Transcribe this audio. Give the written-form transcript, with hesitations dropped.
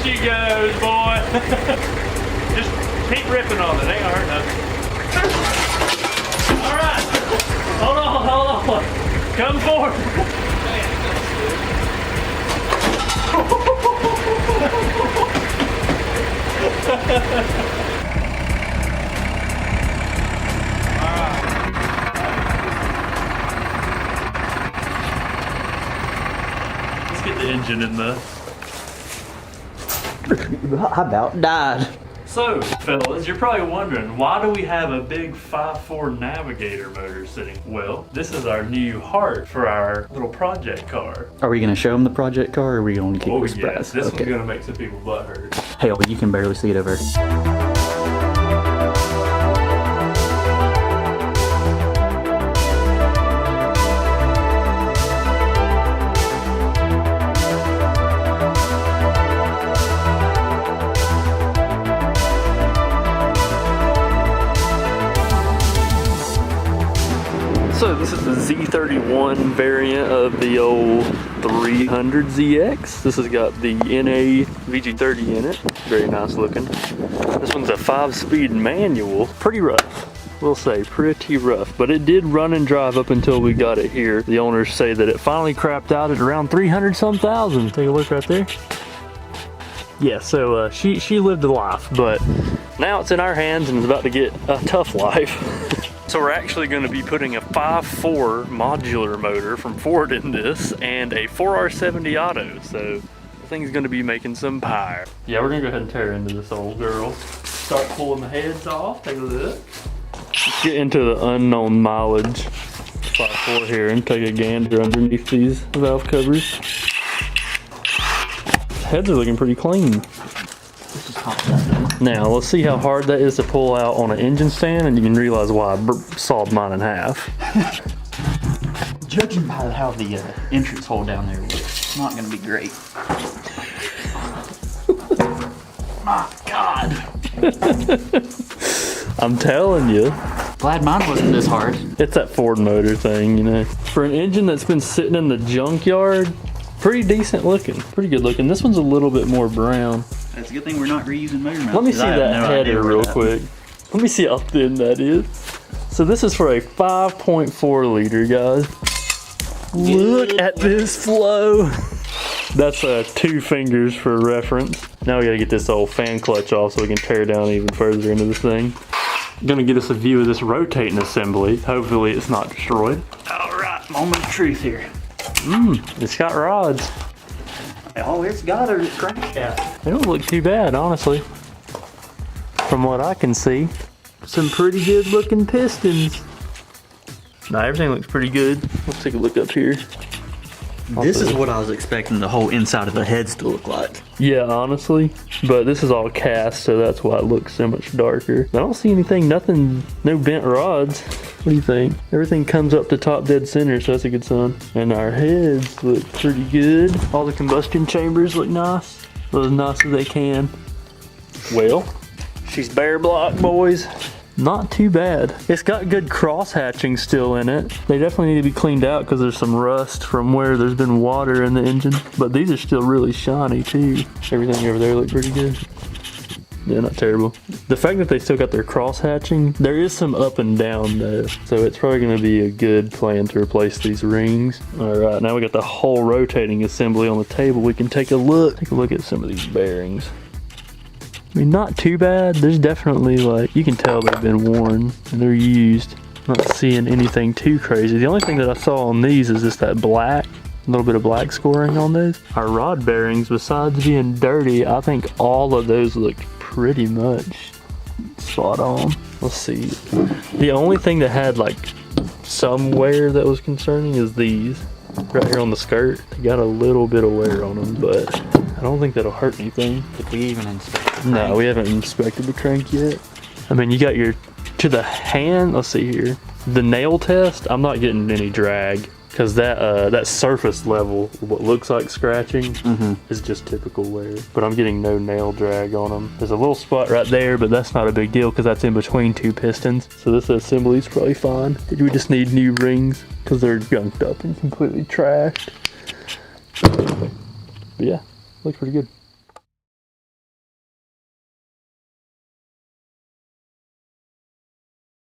she goes, boy. Just keep ripping on it. Ain't gonna hurt nothing. All right. Hold on. Come forward. Let's get the engine in the. I about died. So, fellas, you're probably wondering, why do we have a big 5.4 Navigator motor sitting? Well, this is our new heart for our little project car. Are we going to show them the project car, or are we going to keep Oh it yes, surprise? this one's gonna make some people butt hurt. Hell, you can barely see it over. So this is the Z31 variant of the old 300ZX. This has got the NA VG30 in it. Very nice looking. This one's a 5-speed manual. Pretty rough. We'll say pretty rough, but it did run and drive up until we got it here. The owners say that it finally crapped out at around 300-some thousand. Take a look right there. Yeah, so she lived a life, but now it's in our hands and it's about to get a tough life. So we're actually going to be putting a 5.4 modular motor from Ford in this and a 4R70 auto. So the thing's going to be making some power. Yeah, we're going to go ahead and tear into this old girl. Start pulling the heads off. Take a look. Let's get into the unknown mileage 5.4 here and take a gander underneath these valve covers. Heads are looking pretty clean. Now let's see how hard that is to pull out on an engine stand, and you can realize why I sawed mine in half. Judging by how the entrance hole down there looks, it's not going to be great. My God. I'm telling you. Glad mine wasn't this hard. It's that Ford motor thing, you know. For an engine that's been sitting in the junkyard, pretty decent looking, pretty good looking. This one's a little bit more brown. That's a good thing we're not reusing motor mounts. Let me see that header real quick. Let me see how thin that is. So this is for a 5.4 liter, guys. Look at this flow. That's 2 fingers for reference. Now we gotta get this old fan clutch off so we can tear down even further into this thing. I'm gonna get us a view of this rotating assembly. Hopefully it's not destroyed. All right, moment of truth here. It's got rods. Oh, it's got a crankshaft. They don't look too bad, honestly. From what I can see. Some pretty good looking pistons. Nah, everything looks pretty good. Let's take a look up here. This is what I was expecting the whole inside of the heads to look like. Yeah, honestly. But this is all cast, so that's why it looks so much darker. I don't see anything, nothing, no bent rods. What do you think? Everything comes up to top dead center, so that's a good sign. And our heads look pretty good. All the combustion chambers look nice. As nice as they can. Well, she's bare block, boys. Not too bad. It's got good cross hatching still in it. They definitely need to be cleaned out because there's some rust from where there's been water in the engine. But these are still really shiny too. Everything over there looks pretty good. Yeah, not terrible. The fact that they still got their cross hatching, there is some up and down though. So it's probably gonna be a good plan to replace these rings. All right, now we got the whole rotating assembly on the table. We can take a look at some of these bearings. I mean, not too bad. There's definitely, like, you can tell they've been worn and they're used. Not seeing anything too crazy. The only thing that I saw on these is just that black, a little bit of black scoring on those. Our rod bearings, besides being dirty, I think all of those look pretty much spot on. Let's see. The only thing that had like some wear that was concerning is these right here on the skirt. They got a little bit of wear on them, but I don't think that'll hurt anything. Did we even inspect the crank? No, we haven't inspected the crank yet. I mean, you got your, to the hand, let's see here. The nail test, I'm not getting any drag because that surface level, what looks like scratching, is just typical wear. But I'm getting no nail drag on them. There's a little spot right there, but that's not a big deal because that's in between 2 pistons. So this assembly is probably fine. We just need new rings because they're gunked up and completely trashed. But yeah, looks pretty good.